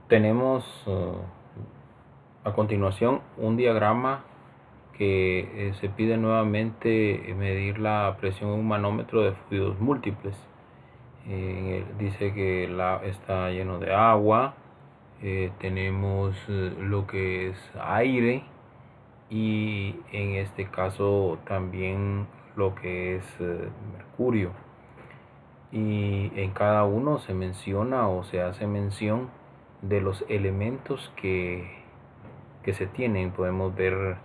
Tenemos a continuación un diagrama que se pide nuevamente medir la presión en un manómetro de fluidos múltiples. Dice que está lleno de agua, tenemos lo que es aire y en este caso también lo que es mercurio. Y en cada uno se menciona o se hace mención de los elementos que se tienen. Podemos ver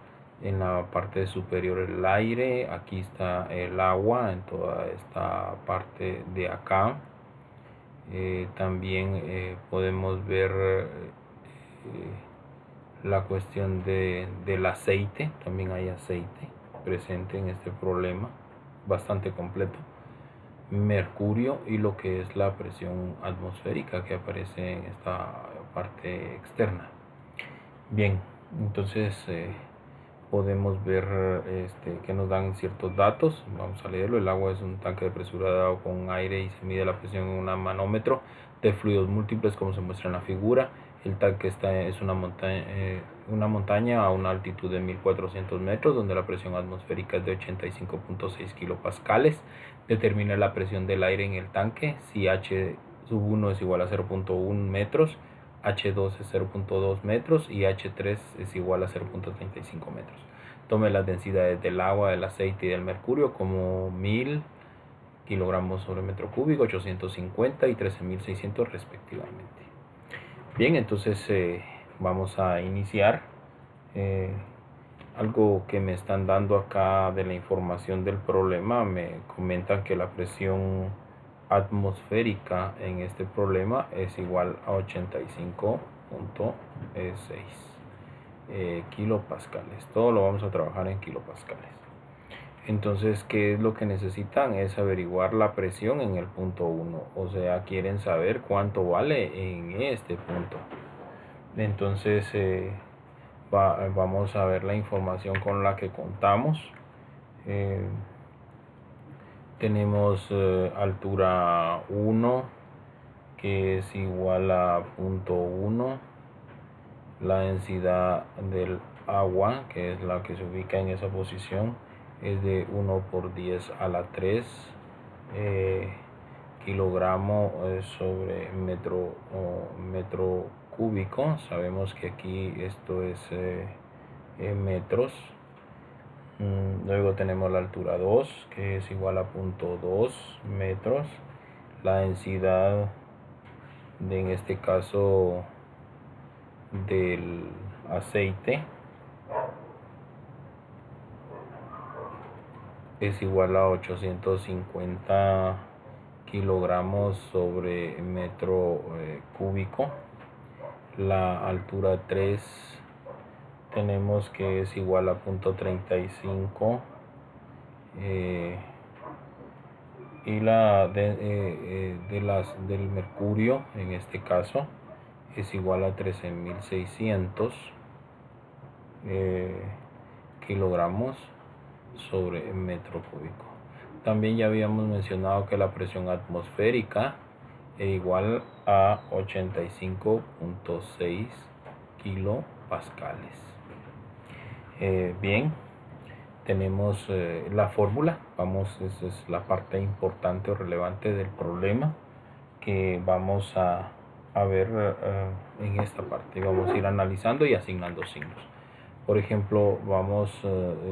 en la parte superior el aire, aquí está el agua en toda esta parte de acá. También podemos ver la cuestión del aceite. También hay aceite presente en este problema, bastante completo. Mercurio y lo que es la presión atmosférica que aparece en esta parte externa. Bien, entonces podemos ver que nos dan ciertos datos. Vamos a leerlo. El agua es un tanque depresurizado con aire y se mide la presión en un manómetro de fluidos múltiples como se muestra en la figura. El tanque es una montaña a una altitud de 1400 metros donde la presión atmosférica es de 85.6 kilopascales. Determina la presión del aire en el tanque si H1 es igual a 0.1 metros, H2 es 0.2 metros y H3 es igual a 0.35 metros. Tome las densidades del agua, del aceite y del mercurio como 1000 kilogramos sobre metro cúbico, 850 y 13600 respectivamente. Bien, entonces vamos a iniciar. Algo que me están dando acá de la información del problema, me comentan que la presión atmosférica en este problema es igual a 85.6 kilopascales. Todo lo vamos a trabajar en kilopascales. Entonces, ¿qué es lo que necesitan? Es averiguar la presión en el punto 1. O sea, quieren saber cuánto vale en este punto. Entonces, vamos a ver la información con la que contamos. Tenemos altura 1, que es igual a 0.1. La densidad del agua, que es la que se ubica en esa posición, es de 1 por 10 a la 3 kilogramo sobre metro cúbico. Sabemos que aquí esto es metros. Luego tenemos la altura 2, que es igual a 0.2 metros. La densidad en este caso del aceite es igual a 850 kilogramos sobre metro cúbico. La altura 3 tenemos que es igual a 0.35 y la del mercurio en este caso es igual a 13.600 kilogramos sobre metro cúbico. También ya habíamos mencionado que la presión atmosférica es igual a 85.6 kilopascales. Bien, tenemos la fórmula. Esa es la parte importante o relevante del problema que vamos a ver en esta parte. Vamos a ir analizando y asignando signos. Por ejemplo,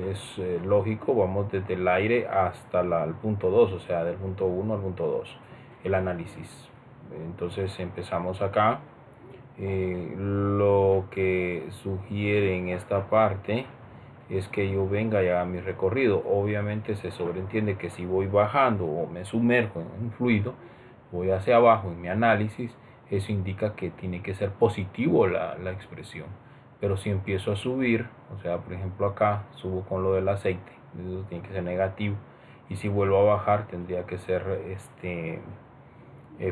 es lógico, vamos desde el aire hasta el punto 2, o sea, del punto 1 al punto 2, el análisis. Entonces empezamos acá. Lo que sugiere en esta parte es que yo venga y haga mi recorrido. Obviamente se sobreentiende que si voy bajando o me sumerjo en un fluido, voy hacia abajo en mi análisis, eso indica que tiene que ser positivo la expresión. Pero si empiezo a subir, o sea, por ejemplo acá subo con lo del aceite, eso tiene que ser negativo. Y si vuelvo a bajar tendría que ser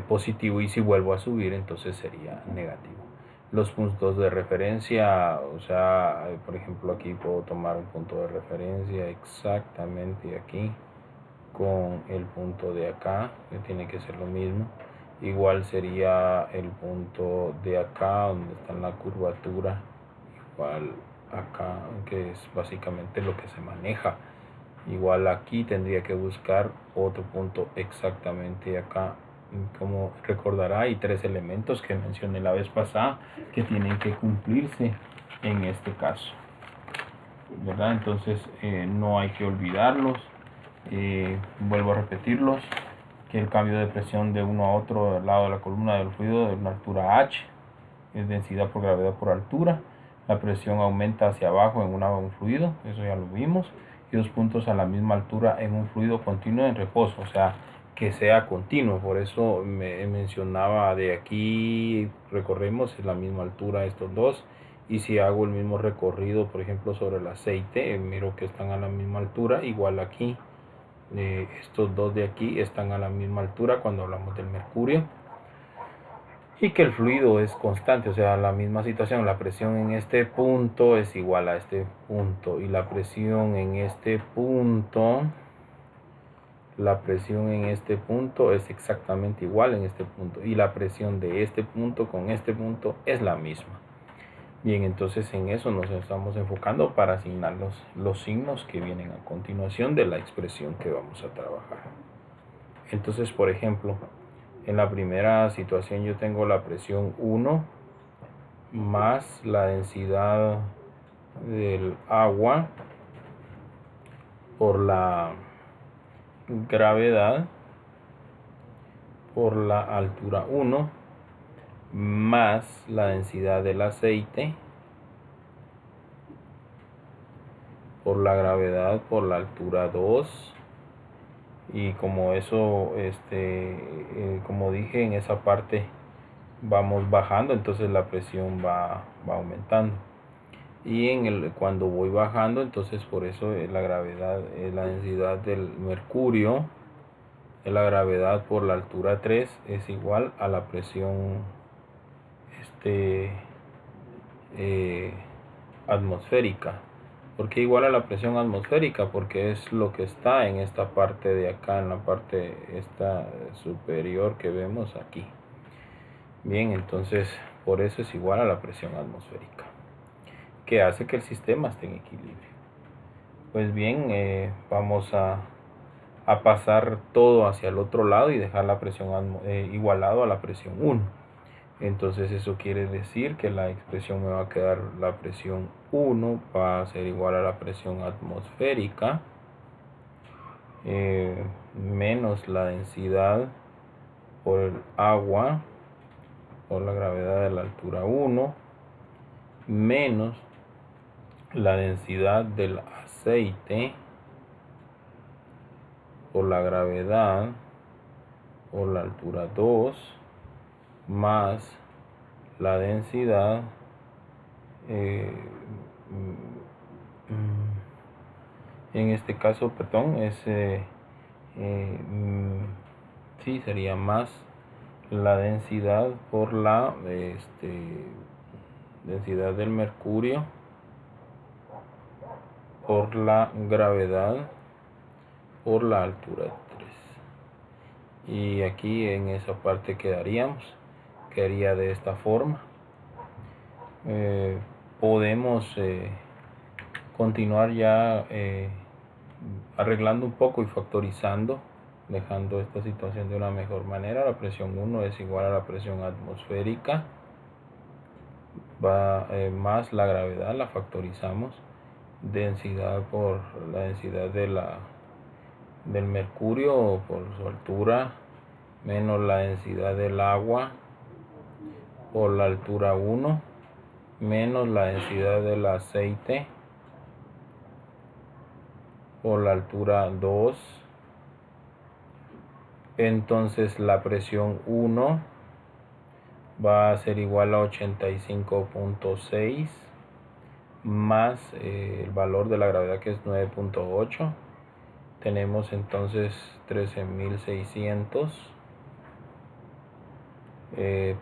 positivo, y si vuelvo a subir entonces sería negativo. Los puntos de referencia, o sea, por ejemplo aquí puedo tomar un punto de referencia exactamente aquí con el punto de acá, que tiene que ser lo mismo. igual sería el punto de acá donde está la curvatura, igual acá, que es básicamente lo que se maneja. Igual aquí tendría que buscar otro punto exactamente acá. Como recordará, hay 3 elementos que mencioné la vez pasada que tienen que cumplirse en este caso, ¿verdad? Entonces no hay que olvidarlos. Vuelvo a repetirlos, que el cambio de presión de uno a otro del lado de la columna del fluido de una altura h es densidad por gravedad por altura. La presión aumenta hacia abajo en un fluido, eso ya lo vimos, y 2 puntos a la misma altura en un fluido continuo en reposo, o sea, que sea continuo. Por eso me mencionaba de aquí, recorremos en la misma altura estos dos, y si hago el mismo recorrido, por ejemplo, sobre el aceite, miro que están a la misma altura, igual aquí. Estos dos de aquí están a la misma altura cuando hablamos del mercurio, y que el fluido es constante, o sea, la misma situación, la presión en este punto es igual a este punto, y la presión en este punto, es exactamente igual en este punto, y la presión de este punto con este punto es la misma. Bien, entonces en eso nos estamos enfocando para asignar los signos que vienen a continuación de la expresión que vamos a trabajar. Entonces, por ejemplo, en la primera situación yo tengo la presión 1 más la densidad del agua por la gravedad por la altura 1 más la densidad del aceite por la gravedad por la altura 2. Y como eso, como dije, en esa parte vamos bajando, entonces la presión va aumentando. Y cuando voy bajando, entonces por eso la gravedad, la densidad del mercurio, la gravedad por la altura 3 es igual a la presión atmosférica. ¿Por qué igual a la presión atmosférica? Porque es lo que está en esta parte de acá, en la parte esta superior que vemos aquí. Bien, entonces por eso es igual a la presión atmosférica, que hace que el sistema esté en equilibrio. Pues bien, vamos a pasar todo hacia el otro lado y dejar la presión igualado a la presión 1. Entonces eso quiere decir que la expresión me va a quedar, la presión 1 va a ser igual a la presión atmosférica menos la densidad por el agua por la gravedad de la altura 1 menos la densidad del aceite por la gravedad por la altura 2 más la densidad en este caso, perdón, sí, sería más la densidad por la densidad del mercurio por la gravedad por la altura 3. Y aquí en esa parte quedaría de esta forma. Podemos continuar ya arreglando un poco y factorizando, dejando esta situación de una mejor manera. La presión 1 es igual a la presión atmosférica más la gravedad, la factorizamos, densidad por la densidad del mercurio por su altura menos la densidad del agua por la altura 1 menos la densidad del aceite por la altura 2. Entonces la presión 1 va a ser igual a 85.6 más el valor de la gravedad, que es 9.8. tenemos entonces 13.600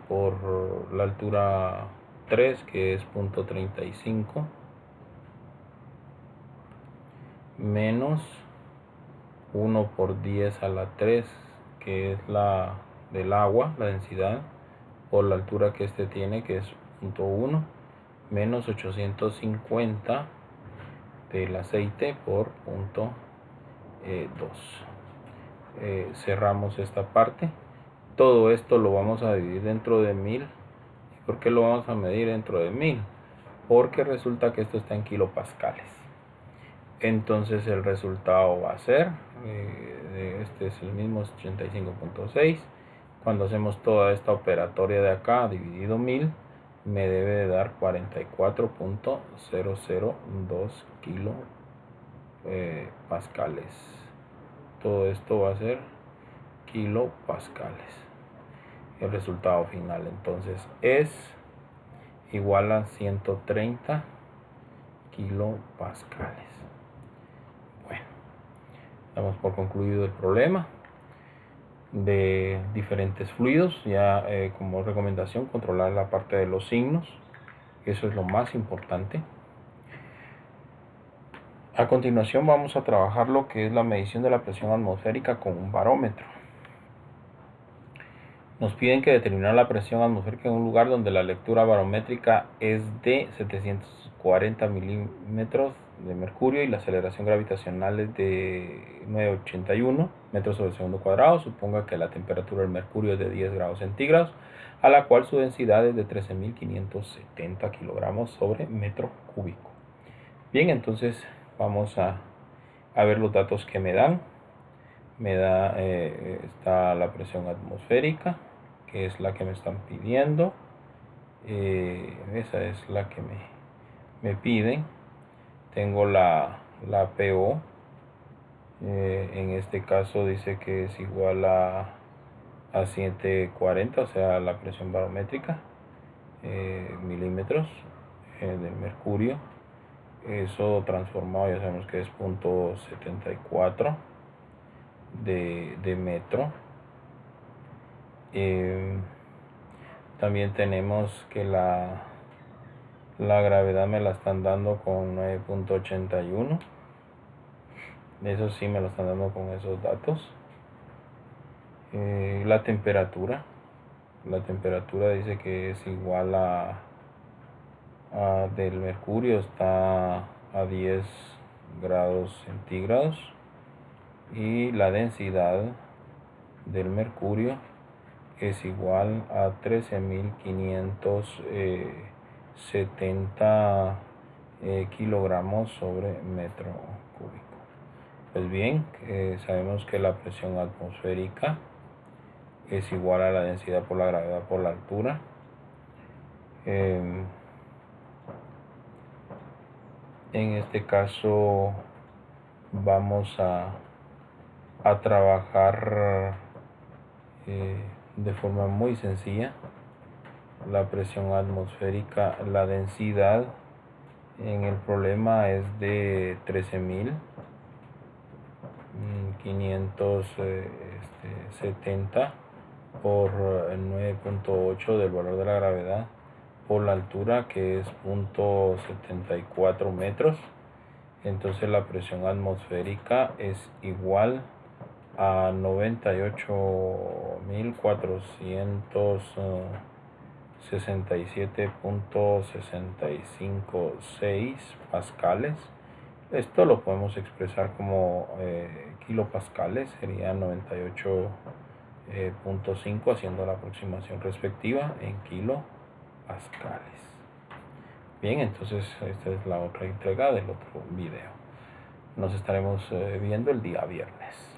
por la altura 3, que es 0.35, menos 1 por 10 a la 3, que es la del agua, la densidad, por la altura que este tiene, que es 0.1, menos 850 del aceite por 0.2. Cerramos esta parte. Todo esto lo vamos a dividir dentro de 1000. ¿Y por qué lo vamos a medir dentro de 1000? Porque resulta que esto está en kilopascales. Entonces el resultado va a ser, este es el mismo 85.6. Cuando hacemos toda esta operatoria de acá dividido 1000, me debe de dar 44.002 kilopascales. Todo esto va a ser kilopascales. El resultado final entonces es igual a 130 kilopascales. Bueno, damos por concluido el problema de diferentes fluidos. Ya como recomendación, controlar la parte de los signos. Eso es lo más importante. A continuación vamos a trabajar lo que es la medición de la presión atmosférica con un barómetro. Nos piden que determinar la presión atmosférica en un lugar donde la lectura barométrica es de 740 milímetros de mercurio y la aceleración gravitacional es de 981 metros sobre segundo cuadrado. Suponga que la temperatura del mercurio es de 10 grados centígrados, a la cual su densidad es de 13.570 kilogramos sobre metro cúbico. Bien, entonces vamos a ver los datos que me dan. Me da está la presión atmosférica, que es la que me están pidiendo. Esa es la que me piden. Tengo la PO. En este caso dice que es igual a 740, o sea, la presión barométrica, milímetros del mercurio. Eso transformado ya sabemos que es 0.74 de metro. También tenemos que la gravedad me la están dando con 9.81. Eso sí me lo están dando con esos datos. La temperatura dice que es igual a del mercurio está a 10 grados centígrados y la densidad del mercurio es igual a 13.570 kilogramos sobre metro cúbico. Pues bien, sabemos que la presión atmosférica es igual a la densidad por la gravedad por la altura. En este caso vamos a trabajar de forma muy sencilla la presión atmosférica. La densidad en el problema es de 13.570 por 9.8 del valor de la gravedad por la altura, que es 0.74 metros. Entonces la presión atmosférica es igual a 98.467.656 pascales. Esto lo podemos expresar como kilopascales, sería 98.5, haciendo la aproximación respectiva en kilopascales. Bien, entonces esta es la otra entrega del otro video. Nos estaremos viendo el día viernes.